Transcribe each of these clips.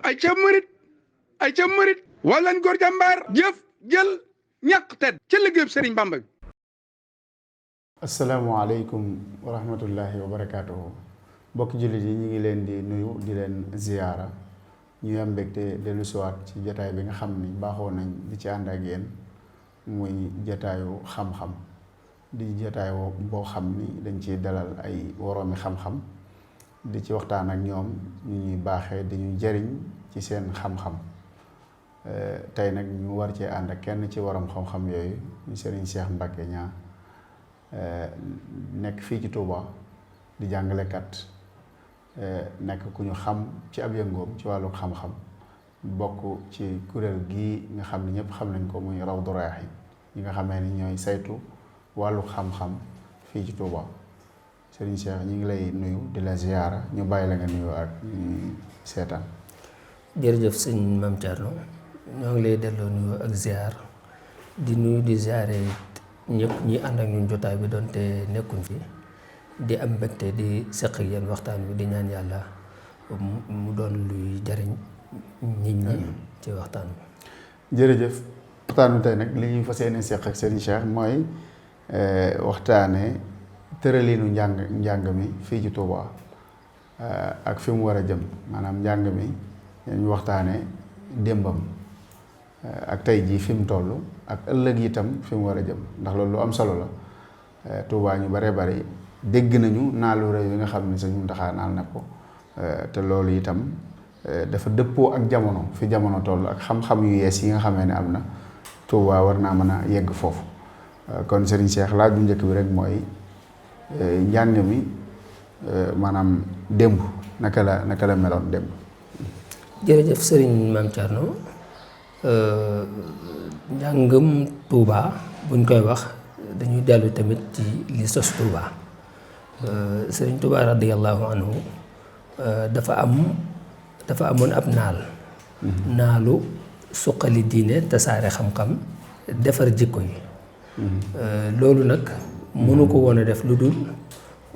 ay ca murit walan góor jàmbaar jëf jël ñàq tedd ca liggéeyub Sëriñ Bamba bi. asalaamaaleykum wa rahmatullahi wa barakaatuhu. mbokki jullit yi ñu ngi leen di nuyu di leen ziyaara ñu am mbégte dellu siwaat ci jataay bi nga xam ni baaxoo nañ di ci ànd ak yéen muy jataayu xam-xam di jataay boo xam ni dañ ciy dalal ay woroomi xam-xam di ci waxtaan ak ñoom ñu ñuy baaxee di ñu jëriñ ci seen xam-xam. tey nag ñu war cee ànd ak kenn ci waroom xam-xam yooyu ñu Serigne Cheikh Mbacké Niang nekk fii ci Touba di jàngalekat nekk ku ñu xam ci ab yëngoom ci wàllu xam-xam bokk ci kuréel gii nga xam ne ñëpp xam nañ ko muy Rawdu Rayaahiin ñi nga xamee ni ñooy saytu wàllu xam-xam fii ci Touba. Serigne Cheikh ñu ngi lay nuyu di la ziyaara ñu bàyyi la nga nuyu ak ñuy seetaan. jërëjëf sëñ Mame Thierno ñoo ngi lay delloo nuyu ak ziar di nuyu di ziare ñëpp ñi ànd ak ñun jotaay bi doonte nekkuñ fi di am mbégte di seq ak yéen waxtaan wi di ñaan yàlla mu doon luy jariñ nit ñi ci waxtaan wi. jërëjëf waxtaan wi tey nag li ñuy fas yéene seq ak Serigne Cheikh mooy waxtaane tëraliinu njàng mi fii ci Touba ak fi mu war a jëm maanaam njàng mi ñu waxtaane démbam ak tey jii fi mu toll ak ëllëg itam fi mu war a jëm ndax loolu lu am solo la. Touba ñu baree bari dégg nañu naalu rëy yi nga xam ne Sëñ Muntaxa naal na ko te loolu itam dafa dëppoo ak jamono fi jamono toll ak xam-xam yu yees yi nga xamee ne am na Touba war naa mën a yegg foofu. kon Serigne Cheikh laaj bu njëkk bi rek mooy njàng mi maanaam démb naka la meloon démb. jërëjëf Serigne Mame Thierno njàngam Touba buñ koy wax dañuy dellu tamit ci li sos Touba. Serigne Touba radiyallahu anhu dafa amoon ab naalu suqali diine tasaare xam-xam defar jikko yi. loolu nag mënu ko woon a def lu dul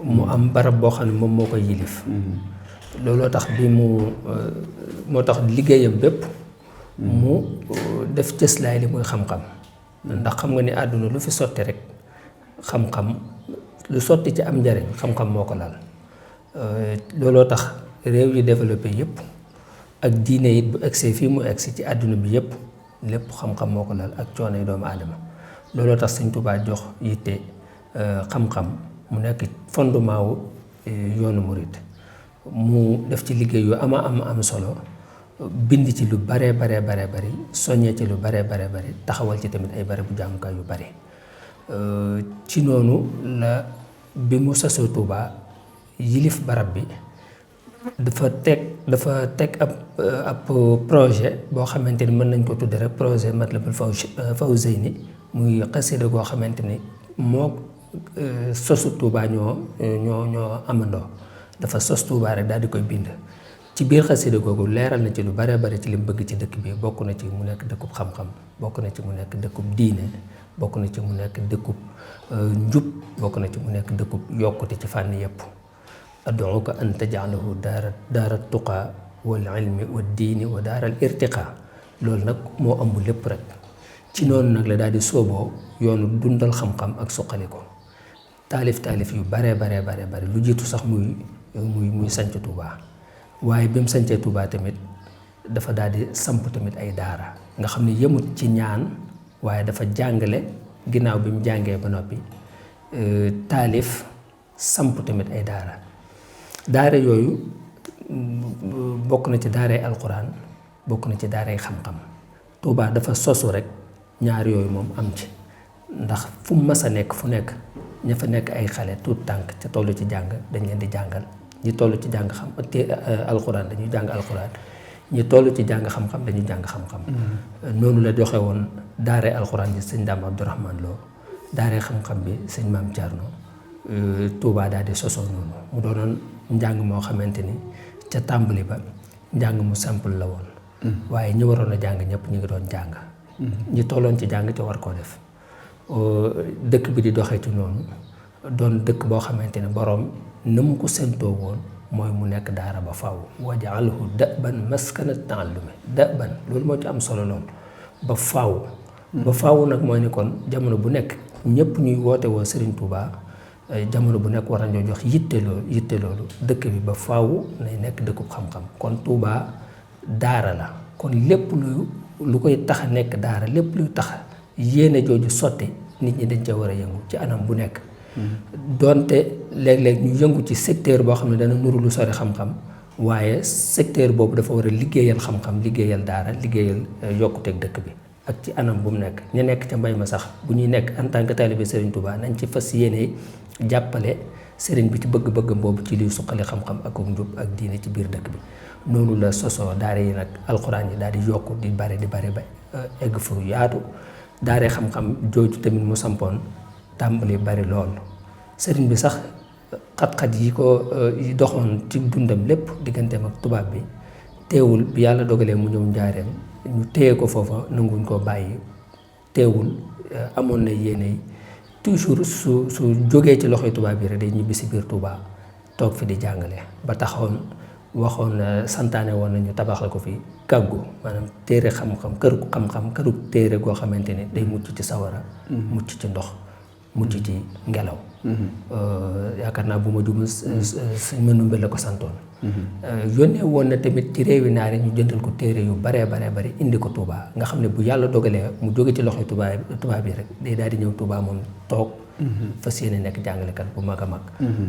mu am barab boo xam ne moom moo koy yilif. looloo tax moo tax liggéeyam bépp mu def cëslaay li muy xam-xam ndax xam nga ni àdduna lu fi sotti rek xam-xam lu sotti ci am njariñ xam-xam moo ko lal. looloo tax réew yi développé yëpp ak diine it bu egsee fii mu egsi ci àdduna bi yëpp lépp xam-xam moo ko lal ak coono yi doomu aadama. looloo tax Sëñ Tuubaa jox yitte xam-xam mu nekk fondement wu yoonu murit mu def ci liggéey yu am solo bind ci lu bare bari soññee ci lu bare bari taxawal ci tamit ay barabu jàngukaay yu bari. ci noonu la bi mu sasoo Touba yilif barab bi dafa teg ab projet boo xamante ni mën nañ ko tudde rek projet Matlabul Fawzayni muy xasida goo xamante ni moo sosu Touba ñoo amandoo. dafa sos Touba rek daal di koy bind ci biir xasida googu leeral na ci lu bare bari ci li mu bëgg ci dëkk bi bokk na ci mu nekk dëkkub xam-xam bokk na ci mu nekk dëkkub diine bokk na ci mu nekk dëkkub njub bokk na ci mu nekk dëkkub yokkute ci fànn yépp. ad'uka an taj'alahu daara tuqa wal ilmi wad diini wa daaral irtiqa loolu nag moo ëmb lépp rek. ci noonu nag la daal di sooboo yoonu dundal xam-xam ak suqali ko taalif yu bare lu jiitu sax muy sanc Touba. waaye bi mu sancee Touba tamit dafa daal di samp tamit ay daara nga xam ne yemut ci ñaan waaye dafa jàngale ginnaaw bi mu jàngee ba noppi taalif samp tamit ay daara yooyu bokk na ci daaray alquran bokk na ci daaray xam-xam. Touba dafa sosu rek ñaar yooyu moom am ci ndax fu mu mas a nekk fu nekk ña fa nekk ay xale tuut tànk ca toll ci jàng dañ leen di jàngal ñi toll ci jàng alxuraan dañuy jàng alxuraan ñi toll ci jàng xam-xam dañuy jàng xam-xam. noonu la joxe woon daaree alxuraan bi sëñ Daam Abdourahmane Lo daaree xam-xam bi sëñ Maam Thierno. Touba daal di sosoo noonu mu doonoon njàng moo xamante ni ca tàmbali ba njàng mu simple la woon. waaye ñi waroon a jàng ñëpp ñu ngi doon jàng. ñi tolloon ci jàng te war koo def. dëkk bi di doxee ci noonu doon dëkk boo xamante ne boroom na mu ko séentoo woon mooy mu nekk daara ba faw waj'alhu da'ban maskana ta'allumi da'ban loolu moo ci am solo lool ba faw nag mooy ni kon jamono bu nekk ñëpp ñuy woote woo Serigne Touba jamono bu nekk war nañoo jox yitte loolu dëkk bi ba faw nay nekk dëkkub xam-xam kon Touba daara la kon lépp lu koy tax a nekk daara lépp luy tax yéene jooju sotti nit ñi dañ ca war a yëngu ci anam bu nekk donte léeg-léeg ñu yëngu ci secteur boo xam ne dana nuru lu sori xam-xam waaye secteur boobu dafa war a liggéeyal xam-xam liggéeyal daara liggéeyal yokkuteeg dëkk bi ak ci anam bu mu nekk ñu nekk ca mbay ma sax bu ñuy nekk en tant que talibé Serigne Touba nañ ci fas yéene jàppale Serigne bi ci bëgg-bëggam boobu ci liy suqali xam-xam ak njub ak diine ci biir dëkk bi noonu la sosoo daara yi nag alxuraan yi daal di yokku di bari ba egg fu yaatu daara xam-xam jooju tamit mu sampoon tàmbali bari lool sëriñ bi sax xat-xat yi ko yi doxoon ci dundam lépp digganteem ak tubaab bi teewul bi yàlla dogalee mu ñëw njaareem ñu téye ko foofa nanguñ koo bàyyi teewul amoon na yéene toujours su jógee ci loxoy tubaab bi rek day ñibbi si biir Touba toog fi di jàngale ba taxoon waxoon santaane woon nañu tabaxal ko fi kàggu maanaam téere xam-xam këru téere goo xamante ne day mucc ci sawara mucc ci ndox mucc ci ngelaw yaakaar naa bu ma jumul suñ mënumbe la ko santoon yónnee woon na tamit ci réewi naar yi ñu jëndal ko téere yu baree bari indi ko Touba nga xam ne bu yàlla dogalee mu jóge ci loxoy Touba bi rek day daal di ñëw Touba moom toog fas yéene nekk jàngalekat bu mag a mag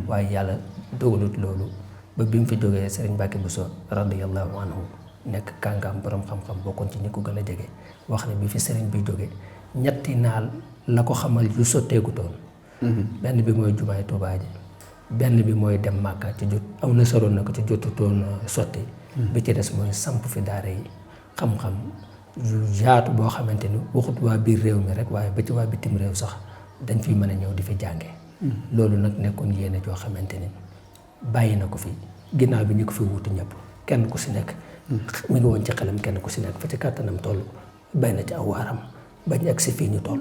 waaye yàlla dogalut loolu ba bi mu fi jógee Serigne Mbacké Bousso radiyallahu anhu nekk kàngaam borom xam-xam bokkoon ci ñi ko gën a jege wax ne bi fi Serigne bi jógee ñetti naal la ko xamal yu sotteegu toon benn bi mooy jumaay Touba ji benn bi mooy dem Màkka ci jot aw na soroon na ko ci jotu toon sotti bi ci des mooy samp fi daara yi xam-xam yu yaatu boo xamante ni waxut waa biir réew mi rek waaye ba ci waa bitim réew sax dañ fiy mën a ñëw di fi jànge loolu nag nekkoon yéene joo xamante ni bàyyi na ko fi ginnaaw bi ñu ko fi wutu ñëpp kenn ku si nekk mu ngi woon ci xelam kenn ku si nekk fa ci kàttanam toll bay na ci aw waaram bañ ak si fii ñu toll.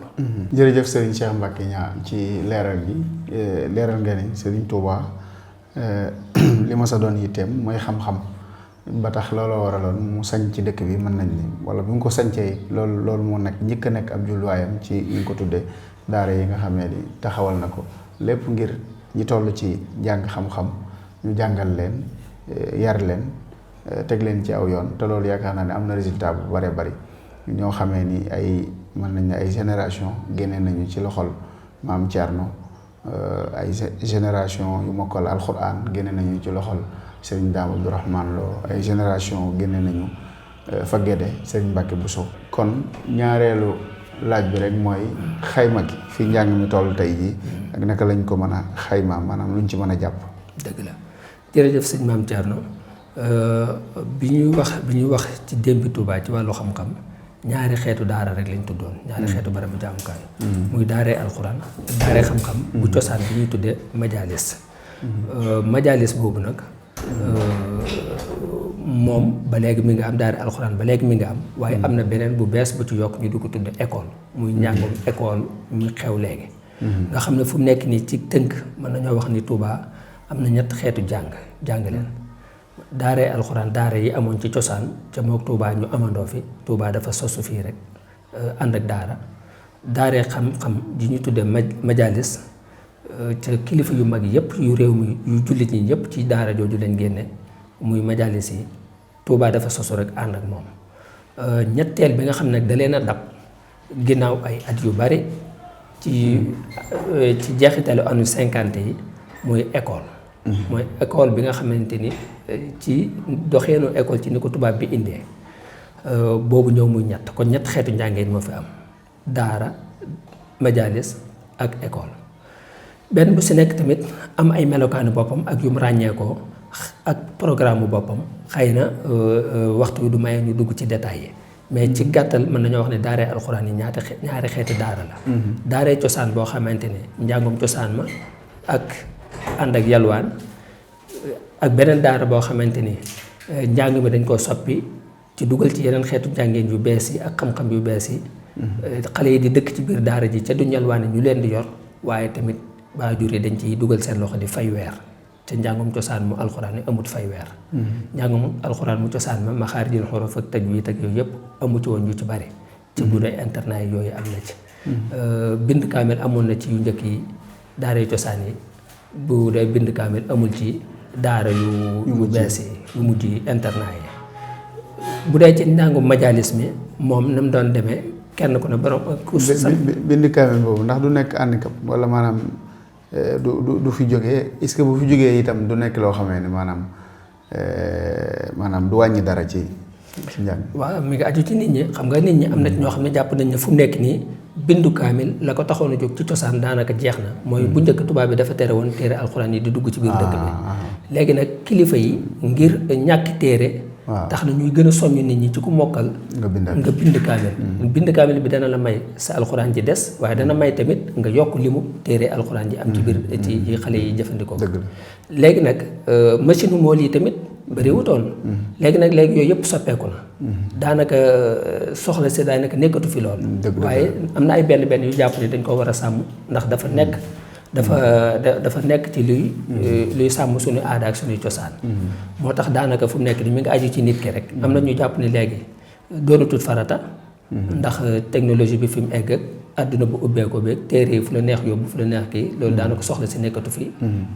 jërëjëf Serigne Cheikh Mbacké Niang ci leeral gi leeral nga ni Serigne Touba li ma sa doon yitteem mooy xam-xam ba tax looloo waraloon mu sañ ci dëkk bi mën nañ ni wala bi mu ko sañcee loolu moo nekk njëkk a nekk ab julluwaayam ci ñu ko tuddee daara yi nga xam ne ni taxawal na ko lépp ngir ñi toll ci jàng xam-xam ñu jàngal leen yar leen teg leen ci aw yoon te loolu yaakaar naa ne am na résultat bu bare bari ñoo xamee ni ay mën nañ ne ay génération génne nañu ci loxol maam Thierno ay génération yu mokkal alxuraan génne nañu ci loxol Serigne Dame Abdourahmane Lo ay génération génne nañu fa Gédé Serigne Mbacké Bousso kon ñaareelu laaj bi rek mooy xayma gi fi njàng mi toll tey jii ak naka lañ ko mën a xayma maanaam luñ ci mën a jàpp. dëgg la jërëjëf sëñ maam Thierno bi ñuy wax ci démbi Touba ci wàllu xam-xam ñaari xeetu daara rek lañ tuddoon ñaari xeetu barabu jaamukaay muy daaree alxuraan daaree xam-xam bu cosaan bi ñuy tuddee majalis majalis boobu nag moom ba léegi mi nga am daara alxuraan ba léegi mi nga am waaye am na beneen bu bees bu ci yokk ñu di ko tudde école muy njàngum école muy xew léegi nga xam ne fu mu nekk nii ci tënk mën nañoo wax ni Touba am na ñett xeetu jàng leen daaree alxuraan daara yi amoon ci cosaan ca mook Touba ñu amandoo fi Touba dafa sosu fii rek ànd ak daaree xam-xam ji ñu tudde majalis ca kilifa yu mag yëpp yu réew mi yu jullit ñi yëpp ci daara jooju leen génne muy majalis yi Touba dafa sosu rek ànd ak moom ñetteel bi nga xam ne da leen a dab ginnaaw ay at yu bari ci jeexitalu anu 50 yi muy école mooy école bi nga xamante ni ci doxeenu école ci ni ko tubaab bi indee boobu ñëw muy ñett kon ñett xeetu njàngeen moo fi am daara majalis ak école benn bu si nekk tamit am ay melokaanu boppam ak yu mu ràññeekoo ak programme bu boppam xëy na waxtu wi du maye ñu dugg ci détails yi mais ci gàttal mën nañoo wax ne daaree alxuraan yi ñaari xeeti daara la daaree cosaan boo xamante ne njàngum cosaan ma ak ànd ak yalwaan ak beneen daara boo xamante ni njàng mi dañ koo soppi ci dugal ci yeneen xeetu njàngeen yu bees yi ak xam-xam yu bees yi xale yi di dëkk ci biir daara ji ca duñ yalwaane ñu leen di yor waaye tamit waajur yi dañ ciy dugal seen loxo di fay weer te njàngum cosaan mu alxuraan yi amut fay weer. njàngum alxuraan mu cosaan ma maxaarijul xuruuf ak tajwiid ak yooyu yëpp amu ci woon yu ci bari. ci bu dee internat yi yooyu am na ci. bind kaamil amoon na ci yu njëkk yi daara yu cosaan yi bu dee bind kaamil amul ci daara yu bees yi yu mujj yi internat yi. bu dee ci njàngum majalis mi moom na mu doon demee kenn ku ne borom. bind kaamil boobu ndax du nekk handicap wala maanaam du fi jógee est-ce que bu fi jógee itam du nekk loo xamee ne maanaam du wàññi dara ci njàng. waaw mi ngi aju ci nit ñi xam nga nit ñi am na ñoo xam ne jàpp nañ ne fu mu nekk nii bindu kaamil la ko taxoon a jóg ci cosaan daanaka jeex na. mooy bu njëkk tubaab bi dafa tere woon téere alxuraan yi di dugg ci biir dëkk bi. léegi nag kilifa yi ngir ñàkk téere. tax na ñuy gën a soññ nit ñi ci ku mokkal. nga bind kaamil. bind kaamil bi dana la may sa alxuraan ji des waaye dana may tamit nga yokk limu téere alxuraan ji am ci biir ci xale yi jëfandikoo. léegi nag machine mool yi tamit bëri wutoon. léegi yooyu yëpp soppeeku na. daanaka soxla si daanaka nekkatu fi lool. waaye am na ay benn yu jàpp ne dañ ko war a sàmm ndax dafa nekk. dafa nekk ci luy sàmm suñu aada ak suñuy cosaan. moo tax daanaka fu mu nekk ni mi ngi aju ci nit ki rek. am na ñu jàpp ni léegi doonatut farata. ndax technologie bi fi mu egg ak àdduna bu ubbeekoo beeg téere yi fu la neex yóbbu fu la neex kii loolu daanaka soxla si nekkatu fi.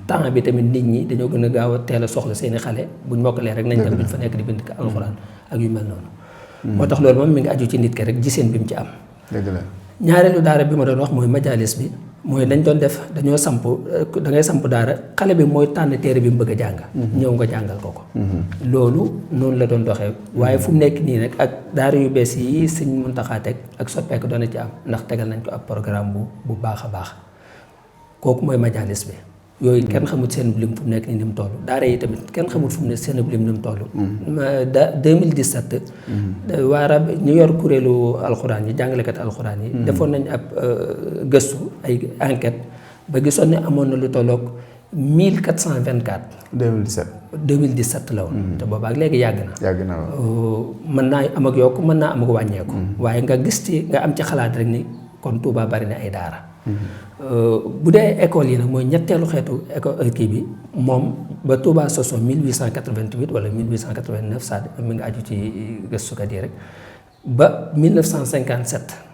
temps bi tamit nit ñi dañoo gën a gaaw a teel a soxla seeni xale buñ mokkalee rek nañ dem duñ fa nekk di bind alxuraan ak yu mel noonu. moo tax loolu moom mi ngi aju ci nit ki rek giseen bi mu ci am. ñaareelu daara bi ma doon wax mooy majalis bi. mooy dañ doon def dañoo samp da ngay samp daara xale bi mooy tànn téere bi mu bëgg a jàng. ñëw nga jàngal ko. loolu noonu la doon doxee waaye fu mu nekk nii nag ak daara yu bees yi Sëñ Muntaxa teg ak soppeeku doon na ci am ndax tegal nañ ko ab programme bu baax a baax kooku mooy majalis bi. yooyu kenn xamul seen lim fu mu nekk nii ni mu toll daara yi tamit kenn xamul fu mu ne seen lim ni mu toll. 2017. waa rab ñu yor kuréelu alxuraan yi jàngalekat alxuraan yi. defoon nañ ab gëstu ay enquête ba gisoon ne amoon na lu tolloog 1424. 2017 la woon. te boobaak léegi yàgg na. mën naa am ak yokk mën naa am ak wàññeeku. waaye nga gis ci nga am ci xalaat rek ni kon Touba bari na ay daara. bu dee école yi nag mooy ñetteelu xeetu école kii bi moom ba Touba soso 1888 wala 1889 ça mi nga aju ci gëstukat yi rek ba 1957.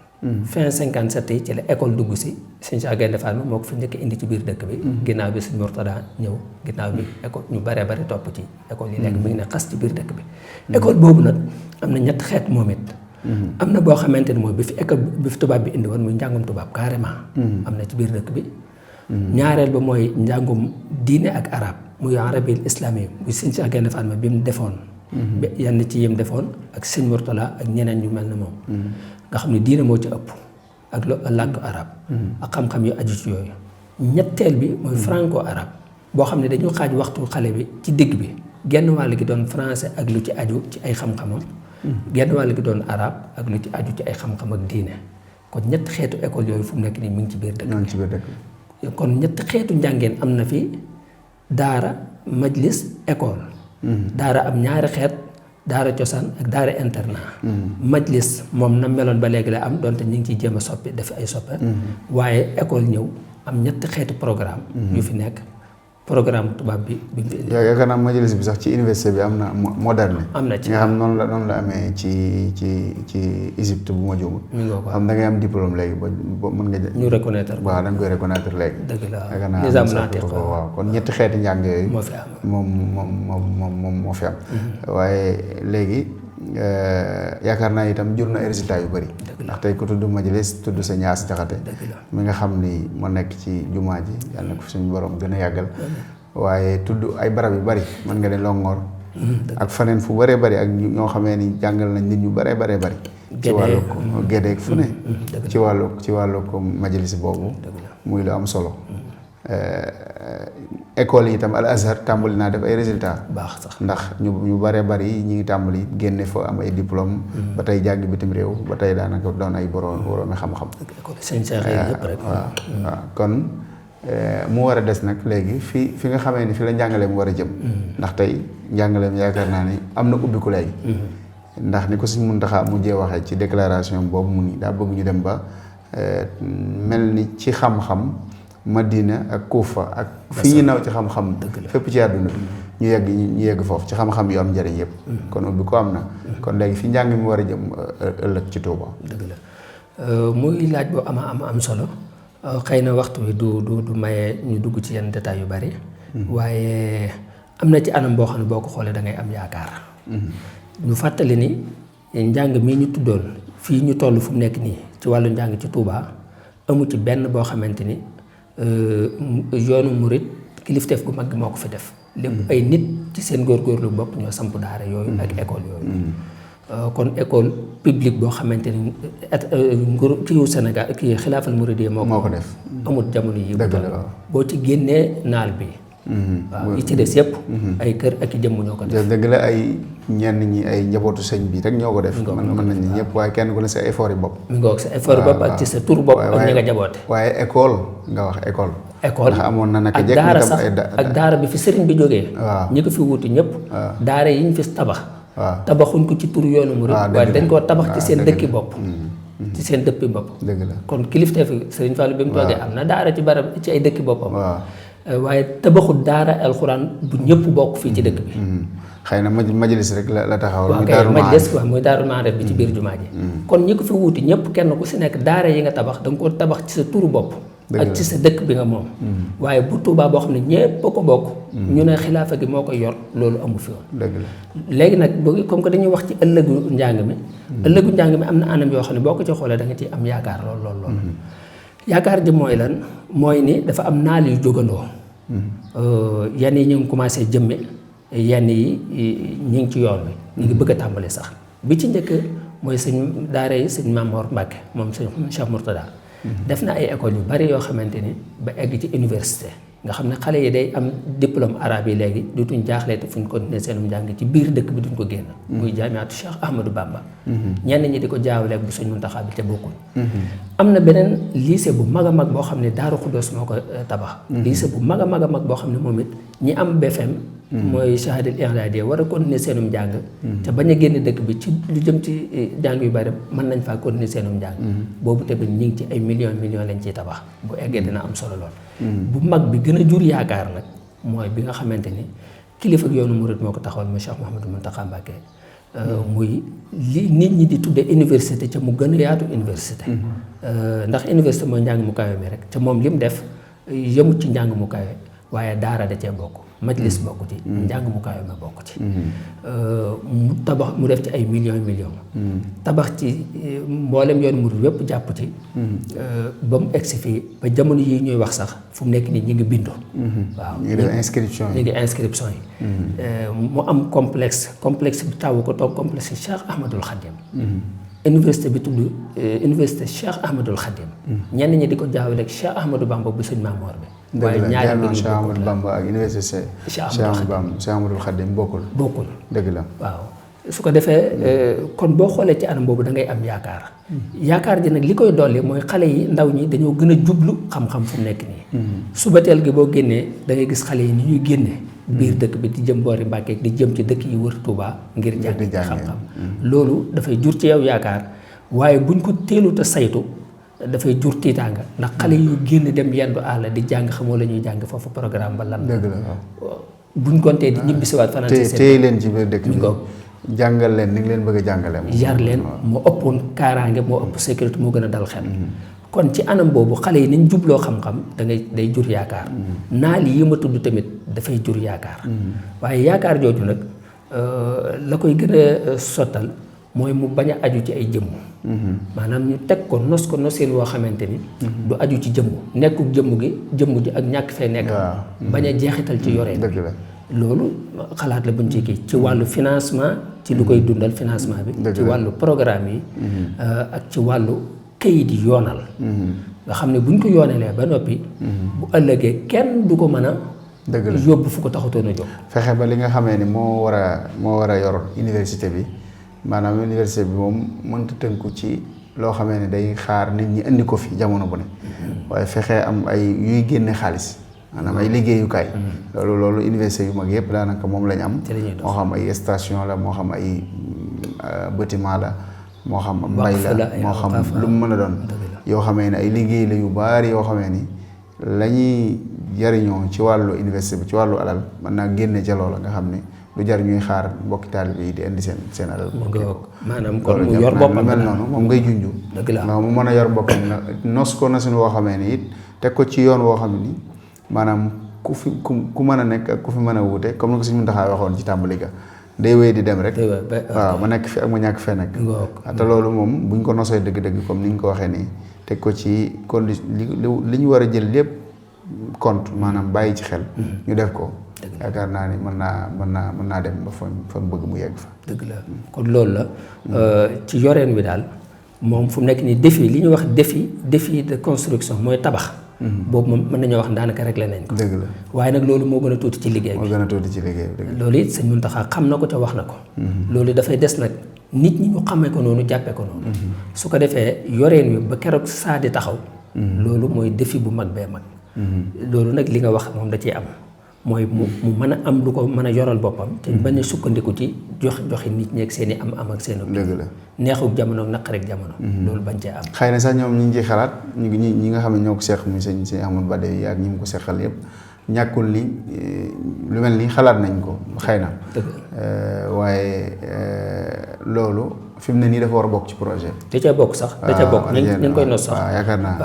fin 57 yi ci la école dugg si Sëñ Cheikh Gaïndé Fatma moo ko fi njëkk indi ci biir dëkk bi. ginnaaw bi Sëñ Murtada ñëw ginnaaw bi école ñu baree bari topp ci école yi nekk mi ngi ne xas ci biir dëkk bi. école boobu nag am na ñett xeet moom it. am na boo xamante ni mooy bi fi école bi fi tubaab bi indi woon muy njàngum tubaab carrément. am na ci biir dëkk bi. ñaareel ba mooy njàngum diine ak arab muy arabil islami muy Sëñ Cheikh Gaïndé Fatma bi mu defoon. yenn ci yim defoon ak Sëñ Murtala ak ñeneen ñu mel ne moom. nga xam ne diine moo ci ëpp ak làkk arab. ak xam-xam yu aju ci yooyu. ñetteel bi mooy franco arab boo xam ne dañu xaaj waxtu xale bi ci digg bi genn wàll gi doon français ak lu ci aju ci ay xam-xamam. genn wàll gi doon arab ak lu ci aju ci ay xam-xam ak diine kon ñetti xeetu école yooyu fu mu nekk nii mi ngi ci biir dëkk bi kon ñetti xeetu njàngeen am na fi daara majlis école. daara am ñaari xeet daara cosaan ak daara internat. majlis moom na meloon ba léegi la am donte ñu ngi ciy jéem a soppi def ay soppe. waaye école ñëw am ñetti xeetu programme yu fi nekk. programme tubaab bi mu fi indi. yaakaar naa majalis bi sax ci université bi am na moderne. am na ci nga xam noonu la amee ci Égypte bu ma juumul. xam da ngay am diplôme léegi ba mën nga. ñu reconnaître ko waaw da nga koy reconnaître léegi. dëgg la yaakaar naa am na ko waaw kon ñetti xeeti njàng yooyu. moo fi am moom moo fi am. waaye léegi yaakaar naa itam jur na ay résultats yu bëri. ndax tey ku tudd majalis tudd sa ñaas jaxate mi nga xam ni moo nekk ci jumaa ji yàlla na ko fi suñu borom gën a yàggal. waaye tudd ay barab yu bëri mën nga ne Longoor. ak faneen fu bëree bëri ak ñoo xamee ni jàngal nañ nit ñu bëree bëri. ci wàllu gédeeg fu ne. ci wàllu ko majalis boobu. muy lu am solo. école yi itam Al Azhar tàmbali naa def ay résultats. baax sax ndax ñu bëree bëri ñi ngi tàmbali génne fa am ay diplôme ba tey jàng bitim réew ba tey daanaka doon ay boroomi xam-xam. waaw kon mu war a des nag léegi fi nga xamee ni fi la njàngaleem war a jëm. ndax tey njàngaleem yaakaar naa ni am na ubbiku léegi. ndax ni ko Sëñ Muntaxa mujjee waxee ci déclaration boobu mu ni daa bëgg ñu dem ba mel ni ci xam-xam Madina ak Kuufa ak fi ñu naw ci xam-xam fépp ci àdduna ñu yegg foofu ci xam-xam yu am njëriñ yëpp kon ubbi ko am na kon léegi fi njàng mi war a jëm ëllëg ci Touba. dëgg la muy laaj boo am solo xëy na waxtu wi du maye ñu dugg ci yenn détails yu bari waaye am na ci anam boo xam ne boo ko xoolee da ngay am yaakaar ñu fàttali ni njàng mii ñu tuddoon fii ñu toll fu mu nekk nii ci wàllu njàng ci Touba amu ci benn boo xamante ni yoonu murit kilifteef gu mag moo ko fi def lépp ay nit ci seen góorgóorlu bopp ñoo samp daara yooyu ak école yooyu kon école publique boo xamante ni nguur kiiwu Sénégal kii xilaafal muridiyya moo ko def amul jamono yi boo ci génnee naal bi waaw yi ci des yëpp ay kër ak i jëmm ñoo ko def dëgg la ay ñenn ñi ay njabootu sëñ bi rek ñoo ko def mën nañ ni ñëpp waaye kenn ku ne sa effort yi bopp mi ngoog sa effort bopp ak ci sa tur bopp ak ñi nga jaboote waaye école nga wax école ndax amoon na naka ak jekk daara sax ak daara bi fi sëriñ bi jógee waaw ñi ko fi wuti ñëpp daara yi ñu fi tabax waaw tabaxuñ ko ci tur yoonu murid waaye dañ koo tabax ci seen dëkki bopp ci seen dëppi bopp dëgg la kon kilifteef sëriñ Fallou bi mu toogee am na daara ci barab ci ay dëkki boppam waaye tabaxul daara alxuraan bu ñëpp bokk fii ci dëkk bi xëy na majalis rek la taxaw waaw kay majalis quoi muy daaru maarif bi ci biir jumaa ji kon ñi ko fi wuti ñëpp kenn ku si nekk daara yi nga tabax da nga ko tabax ci sa turu bopp ak ci sa dëkk bi nga moom waaye bu Tuubaa boo xam ne ñëpp a ko bokk ñu ne xilaafa gi moo koy yor loolu amu fi woon dëgg la léegi nag comme que dañuy wax ci ëllëgu njàng mi ëllëgu njàng mi am na anam yoo xam ne boo ko ci xoolee da nga ciy am yaakaar lool yaakaar ji mooy lan mooy ni dafa am naal yu jógandoo yenn yi ñu ngi commencé jëmme yenn yi ñu ngi ci yoon wi ñu ngi bëgg a tàmbali sax bi ci njëkk mooy sëñ daara yi sëñ Mamor Mbacke moom sëñ Cheikh Mourtada def na ay écoles yu bari yoo xamante ni ba egg ci université nga xam ne xale yi day am diplôme arabe yi léegi dutuñ jaaxlee te fuñ continuer seenum njàng ci biir dëkk bi duñ ko génn muy jaamiatu Cheikh Ahmadou Bamba ñenn ñi di ko jaawaleeg bu sëñ Muntaxa bi te bokkul am na beneen lycée bu mag a mag boo xam ne Daaru Xuddoos moo ko tabax lycée bu mag a mag boo xam ne moom it ñi am BFM mooy shahadal i'dadiyya war a continuer seenum njàng te bañ a génn dëkk bi ci lu jëm ci njàng yu bari mën nañ faa continuer seenum njàng boobu tamit ñi ngi ci ay millions lañ ciy tabax bu eggee dina am solo lool bu mag bi gën a jur yaakaar nag mooy bi nga xamante ni kilifa ak yoonu murid moo ko taxawal muy Cheikh Mouhamadou Mountakha Mbacké muy li nit ñi di tudde université ca mu gën a yaatu université ndax université mooy njàng mu kawe mi rek ca moom li mu def yëmut ci njàng mu kawe waaye daara da cee bokk majlis bokk ci njàng mu kawe ma bokk ci mu tabax mu def ci ay millions tabax ci mboolem yoonu murid yépp jàpp ci ba mu egsi fii ba jamono yi ñuy wax sax fu mu nekk nii ñi ngi bindu waaw ñu ngi def inscription yi mu am complexe bi tawu ko toog complexe Cheikh Ahmadoul Khadim université bi tudd université Cheikh Ahmadoul Khadim ñenn ñi di ko jaawale ak Cheikh Ahmadou Bamba bu sëñ Mamoor bi waaye ñaari mbir Cheikh Ahmadou Bamba ak université Cheikh Ahmadou Khadim bokkul dëgg la waaw su ko defee kon boo xoolee ci anam boobu da ngay am yaakaar ji nag li koy dolli mooy xale yi ndaw ñi dañoo gën a jublu xam-xam fu nekk nii subateel gi boo génnee da ngay gis xale yi ni ñuy génnee biir dëkk bi di jëm boori Mbàkke di jëm ci dëkk yi wër Touba ngir jàng xam-xam loolu dafay jur ci yow yaakaar waaye buñ ko teelut a saytu dafay jur tiitaanga ndax xale yu génn dem yendu àll di jàng xamoo la ñuy jàng foofu programme ba lan dëgg la buñ gontee di ñibbisiwaat fanaan ci seen téye leen ci biir dëkk bi jàngal leen ni ngi leen bëgg a jàngale yar leen moo ëppoon kaaraange moo ëpp sécurité moo gën a dal xel kon ci anam boobu xale yi nañ jubloo xam-xam day jur yaakaar naal yi ma tudd tamit dafay jur yaakaar waaye yaakaar jooju nag la koy gën a sottal mooy mu bañ a aju ci ay jëmm maanaam ñu teg ko noseen woo xamante ni du aju ci jëmm nekkul jëmm ji ak ñàkk fee nekk bañ a jeexital ci yoree loolu xalaat la buñ ci kii ci wàllu financement ci lu koy dundal financement bi ci wàllu programme yi ak ci wàllu kayit yi yoonal nga xam ne buñ ko yoonalee ba noppi bu ëllëgee kenn du ko mën a yóbbu fu ko taxutoon a jóg fexe ba li nga xamee ni moo war a yor université bi maanaam université bi moom mënta tënku ci loo xamee ne day xaar nit ñi indi ko fi jamono bu ne waaye fexe am ay yuy génne xaalis maanaam ay liggéeyukaay loolu université yu mag yëpp daanaka moom lañ am moo xam ay station la moo xam ay bâtiment la moo xam mbay la moo xam lu mu mën a doon yoo xamee ne ay liggéey la yu bari yoo xamee ni la ñuy jariñoo ci wàllu université bi ci wàllu alal mën naa génne ca loola nga xam ne du jar ñuy xaar mbokki taalibe yi di indi seen alal. maanaam kon mu yor boppam mel noonu moom ngay junju. dëgg la mu mën a yor boppam nos ko na suñu woo xamee ni it teg ko ci yoon woo xam ni maanaam ku mën a nekk ak ku fi mën a wuute comme ni ko Sëñ Muntaxa waxoon ci tàmbali ga day wéy di dem rek. waaw ma nekk fi ak ma ñàkk fee nekk. te loolu moom buñ ko nosee dëgg-dëgg comme ni ñu ko waxee nii teg ko ci condition li ñu war a jël lépp compte maanaam bàyyi ci xel. ñu def ko. yaakaar naa ni mën naa dem ba fan bëgg mu yegg fa. dëgg la kon loolu la ci yoreen wi daal moom fu mu nekk nii défi li ñuy wax défi de construction mooy tabax. boobu moom mën nañoo wax daanaka réglé nañ ko. dëgg la waaye nag loolu moo gën a tuuti ci liggéey bi. moo gën a tuuti ci liggéey bi. loolu it Sëñ Muntaxa xam na ko te wax na ko. loolu dafay des nag nit ñi ñu xamee ko noonu jàppee ko noonu. su ko defee yoreen wi ba keroog saa di taxaw. loolu mooy défi bu mag bee mag. loolu nag li nga wax moom da ciy am. mooy mu mën a am lu ko mën a yoral boppam. te bañ a sukkandiku ci joxe nit ñi ak seen i am ak seen dëgg la neexuk jamono ak naqareeg jamono. loolu bañ cee am. xëy na sax ñoom ñu ngi ciy xalaat ñi nga xam ne ñoo ko seq muy sëñ Ahmadou Badawi yi ak ñi mu ko seqal yëpp ñàkkul ni lu mel ni xalaat nañ ko xëy na. waaye loolu fi mu ne nii dafa war a bokk ci projet bi. da ca bokk sax da ca bokk ñu ngi koy nos sax. waaw yaakaar naa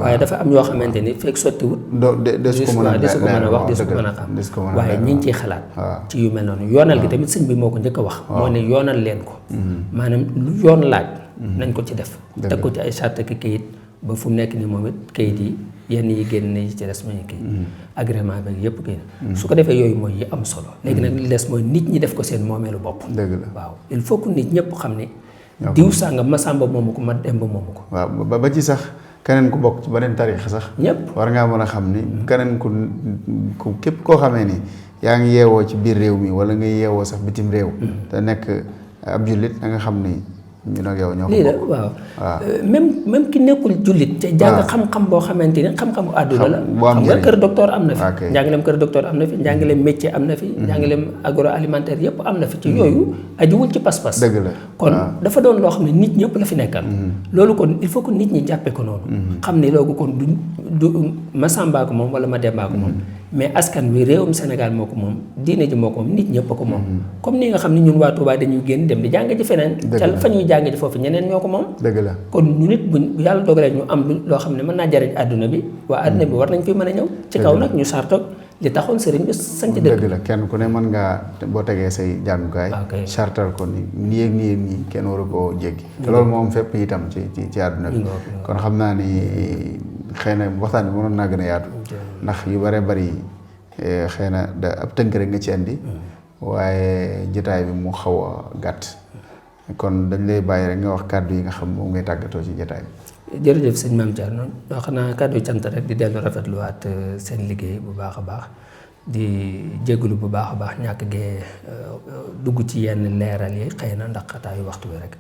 waaye dafa am yoo xamante ni fekk sottiwut. des ko mën a wax des ko mën a xam waaye ñi ngi ciy xalaat. ci yu mel noonu yoonal gi tamit sëñ bi moo ko njëkk a wax. moo ne yoonal leen ko. maanaam lu yoon laaj. nañ ko ci def. teg ko ci ay charte ak kayit ba fu mu nekk nii moom it kayit yi yenn yi génn yi ci des mooy kii agrément bi yëpp kii su ko defee yooyu mooy yi am solo. léegi nag li des mooy nit ñi def ko seen moomeelu bopp. dëgg la waaw il faut que nit ñëpp xam ne. diw sàngam ma sàmba moomu ko ma demba moomu ko. waaw ba ci sax keneen ku bokk ci beneen tariix sax. ñëpp war ngaa mën a xam ni keneen ku képp koo xamee ni yaa ngi yeewoo ci biir réew mi wala nga yeewoo sax bitim réew. te nekk ab jullit da nga xam ni. ñu nag yow ñoo ko lii la waaw même ki nekkul jullit te jàng xam-xam boo xamante ni xam-xamu àdduna la xam nga kër docteur am na fi njàngaleem kër docteur am na fi njàngaleem métier am na fi njàngaleem agroalimentaire yëpp am na fi ci yooyu ajuwul ci pas-pas dëgg la kon dafa doon loo xam ne nit ñëpp la fi nekkal loolu kon il faut que nit ñi jàppe ko noonu xam ne loolu kon du ma sàmbaa ko moom wala ma dembaa ko moom mais askan wi réewum Sénégal moo ko moom diine ji moo ko moom nit ñëpp a ko moom comme ni nga xam ne ñun waa Touba dañuy génn dem di jàng ji feneen ca fa ñuy jàng ji foofu ñeneen ñoo ko moom dëgg la kon ñu nit bu yàlla dogalee ñu am loo xam ne mën naa jariñ àdduna bi waa àdduna bi war nañ fi mën a ñëw ci kaw nag ñu sartoog li taxoon sëriñ bi sanc dëgg la kenn ku ne mën ngaa boo tegee say jàngukaay sartal ko nii ak nii kenn waru koo jéggi te loolu moom fépp itam ci àdduna bi kon xam naa ni xëy na waxtaan bi mënoon naa gën a yaatu ndax yu bare bari xëy na da ab tënk rek nga ci andi waaye jotaay bi mu xaw a gàtt kon dañ lay bàyyi rek nga wax kàddu yi nga xam moom ngay tàggatoo ci jotaay bi. jërëjëf sëñ Mame Thierno wax naa kàddu cant rek di dellu rafetluwaat seen liggéey bu baax a baax di jégalu bu baax a baax ñàkk gee dugg ci yenn leeral yi xëy na ndax xataayu waxtu bi rek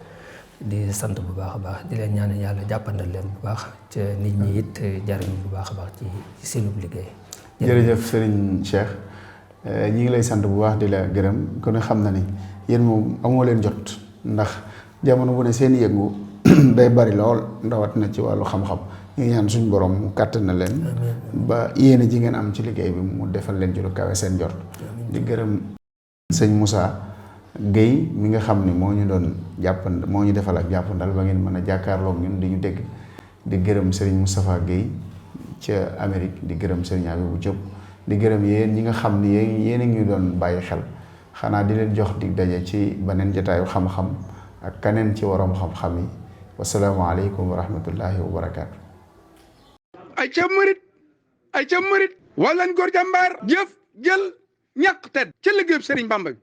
di sant bu baax a baax di leen ñaan yàlla jàppandal leen bu baax ca nit ñi it jariñu bu baax a baax ci seenub liggéey. jërëjëf Serigne Cheikh ñi ngi lay sant bu baax di la gërëm kon xam na ni yéen moom amoo leen jot ndax jamono bu ne seen yëngu day bari lool ndawat na ci wàllu xam-xam ñu ngi ñaan suñu borom mu kàttan na leen ba yéene ji ngeen am ci liggéey bi mu defal leen ci lu kawe seen jot di gërëm sëñ Moussa Guèye mi nga xam ni moo ñu doon jàppand moo ñu defal ak jàppandal ba ngeen mën a jàkkaarloog ñun di ñu dégg di gërëm Serigne Moustapha Guèye ca Amérique di gërëm Serigne Abibou Diop di gërëm yéen ñi nga xam ni yéen a ngi doon bàyyi xel xanaa di leen jox dig daje ci beneen jotaayu xam-xam ak keneen ci waroom xam-xam yi wasalaamaaleykum wa rahmatullahi wa barakaatu. ay ca murit wala góor jàmbaar jëf jël ñàq tedd ca liggéeyub Serigne Bamba bi